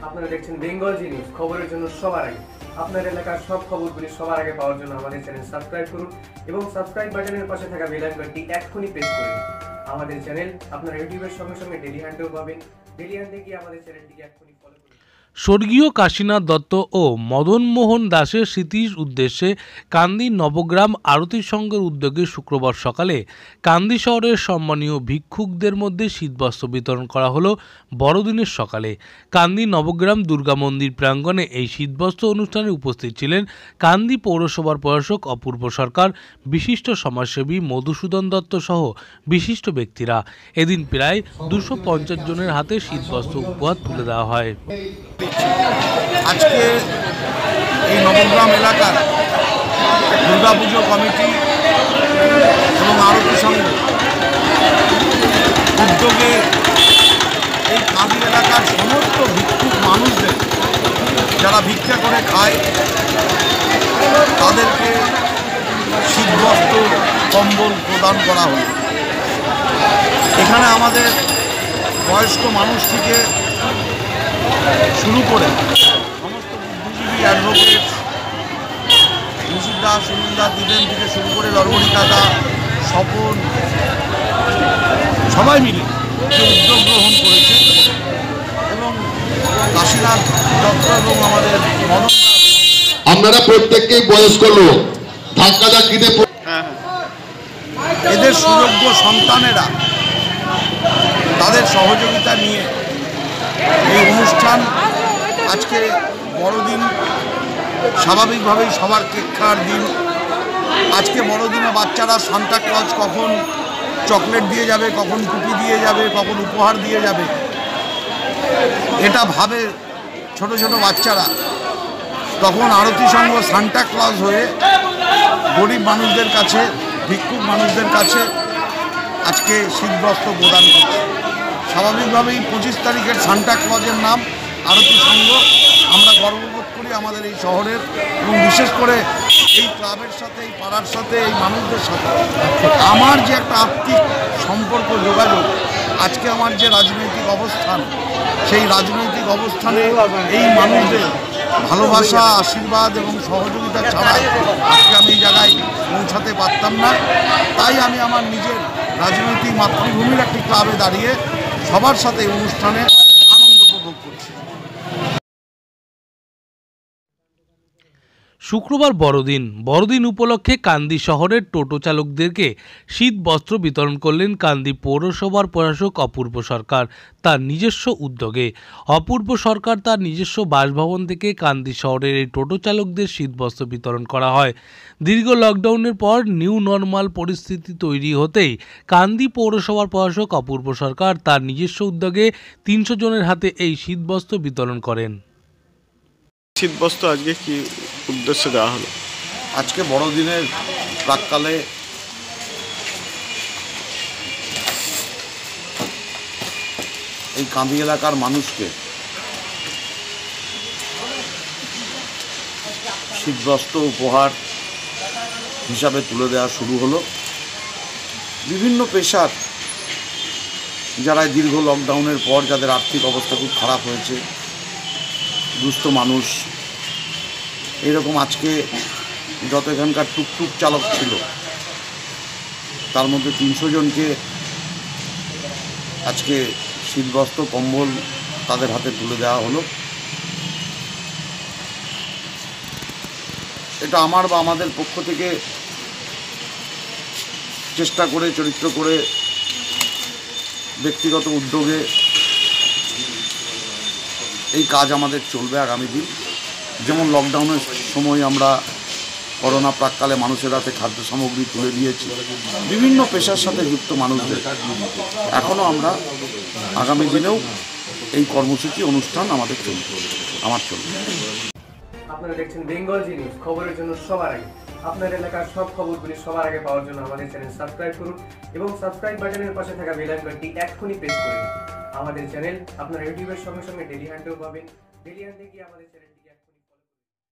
আপনারা দেখছেন বেঙ্গল জি নিউজ, খবরের জন্য সবার আগে। আপনার এলাকার সব খবরগুলি সবার আগে পাওয়ার জন্য আমাদের চ্যানেল সাবস্ক্রাইব করুন এবং সাবস্ক্রাইব বাটনের পাশে থাকা বেল আইকনটি এক্ষুনি প্রেস করুন। আমাদের চ্যানেল আপনারা ইউটিউবের সঙ্গে সঙ্গে ডেইলি হান্টেও পাবেন। ডেইলি হান্টে গিয়ে আমাদের চ্যানেলটিকে এক্ষুনি ফলো করুন। স্বর্গীয় কাশীনাথ দত্ত ও মদন মোহন দাসের স্মৃতির উদ্দেশ্যে কান্দি নবগ্রাম আরতি সংঘের উদ্যোগে শুক্রবার সকালে কান্দি শহরের সম্মানীয় ভিক্ষুকদের মধ্যে শীতবস্ত্র বিতরণ করা হলো বড়দিনের সকালে। কান্দি নবগ্রাম দুর্গা মন্দির প্রাঙ্গণে এই শীতবস্ত্র অনুষ্ঠানে উপস্থিত ছিলেন কান্দি পৌরসভার প্রশাসক অপূর্ব সরকার, বিশিষ্ট সমাজসেবী মধুসূদন দত্ত সহ বিশিষ্ট ব্যক্তিরা। এদিন প্রায় 250 জনের হাতে শীতবস্ত্র উপহার তুলে দেওয়া হয়। আজকে এই নবগ্রাম এলাকার দুর্গাপুজো কমিটি এবং আরতি সংঘ উদ্যোগে এই কান্দি এলাকার সমস্ত ভিক্ষুক মানুষদের যারা ভিক্ষা করে খায় তাদেরকে শীতবস্ত্র কম্বল প্রদান করা হলো। এখানে আমাদের বয়স্ক মানুষ থেকে শুরু করে সমস্ত বুদ্ধিজীবী অ্যাডভোকেট মুর্শিদা সুনিন্দা দিবেন থেকে শুরু করে লড়বড়ি কাকা স্বপন সবাই মিলে যে উদ্যোগ গ্রহণ করেছে এবং কাশীনাথ দত্ত এবং আমাদের মদন আপনারা প্রত্যেককেই বয়স্ক লোক ধাক্কা ধাক্কিতে এদের সুযোগ্য সন্তানেরা তাদের সহযোগিতা নিয়ে এই অনুষ্ঠান আজকে বড়দিন, স্বাভাবিকভাবেই সবার কেক খাওয়ার দিন। আজকে বড়দিনে বাচ্চারা সান্তা ক্লজ কখন চকলেট দিয়ে যাবে, কখন টুপি দিয়ে যাবে, কখন উপহার দিয়ে যাবে, এটা ভাবে ছোট ছোট বাচ্চারা। তখন আরতি সংঘ সান্তা ক্লজ হয়ে গরিব মানুষদের কাছে, ভিক্ষুক মানুষদের কাছে আজকে শীতবস্ত্র প্রদান করছে। স্বাভাবিকভাবেই 25 তারিখের সান্টা ক্লজের নাম আরতি সংঘ। আমরা গর্ববোধ করি আমাদের এই শহরের এবং বিশেষ করে এই ক্লাবের সাথে, এই পাড়ার সাথে, এই মানুষদের সাথে আমার যে একটা আত্মিক সম্পর্ক, যোগাযোগ, আজকে আমার যে রাজনৈতিক অবস্থান, সেই রাজনৈতিক অবস্থানে এই মানুষদের ভালোবাসা, আশীর্বাদ এবং সহযোগিতা ছাড়া আজকে আমি এই জায়গায় পৌঁছাতে পারতাম না। তাই আমি আমার নিজের রাজনৈতিক মাতৃভূমির একটি ক্লাবে দাঁড়িয়ে সবার সাথে এই অনুষ্ঠানে আনন্দ উপভোগ করছি। শুক্রবার বড়দিন উপলক্ষে কান্দি শহরের টোটো চালকদেরকে শীত বস্ত্র বিতরণ করলেন কান্দি পৌরসভার প্রশাসক অপূর্ব সরকার তার নিজস্ব উদ্যোগে। অপূর্ব সরকার তার নিজস্ব বাসভবন থেকে কান্দি শহরের এই টোটো চালকদের শীতবস্ত্র বিতরণ করা হয়। দীর্ঘ লকডাউনের পর নিউ নর্মাল পরিস্থিতি তৈরি হতেই কান্দি পৌরসভার প্রশাসক অপূর্ব সরকার তার নিজস্ব উদ্যোগে 300 জনের হাতে এই শীতবস্ত্র বিতরণ করেন। শীতবস্ত্র আজকে কি উদ্দেশ্যে দেওয়া হলো? আজকে বড়দিনের প্রাককালে এই কান্দি এলাকার মানুষকে শীতবস্ত্র উপহার হিসাবে তুলে দেওয়া শুরু হলো। বিভিন্ন পেশার যারা দীর্ঘ লকডাউনের পর যাদের আর্থিক অবস্থা খুব খারাপ হয়েছে, দুস্থ মানুষ, এরকম আজকে যত এখানকার টুকটুক চালক ছিল তার মধ্যে 300 জনকে আজকে শীতবস্ত্র কম্বল তাদের হাতে তুলে দেওয়া হলো। এটা আমার বা আমাদের পক্ষ থেকে চেষ্টা করে, চরিত্র করে, ব্যক্তিগত উদ্যোগে এই কাজ আমাদের চলবে আগামী দিন। যেমন লকডাউনের সময় আমরা করোনা প্রাককালে মানুষের হাতে খাদ্য সামগ্রী তুলে দিয়েছি বিভিন্ন পেশার সাথে যুক্ত মানুষদের, এখনও আমরা আগামী দিনেও এই কর্মসূচি অনুষ্ঠান আমাদের চলবে। আপনারা দেখছেন বেঙ্গল জি নিউজ, খবরের জন্য সবার আগে। আপনার এলাকার সব খবরগুলি সবার আগে পাওয়ার জন্য আমাদের চ্যানেল সাবস্ক্রাইব করুন এবং সাবস্ক্রাইব বাটনের পাশে থাকা বেল আইকনটি এক্ষুনি প্রেস করুন। আমাদের চ্যানেল আপনারা ইউটিউবের সঙ্গে সঙ্গে ডেইলি হান্টেও পাবেন। ডেইলি হান্টে গিয়ে আমাদের চ্যানেলটি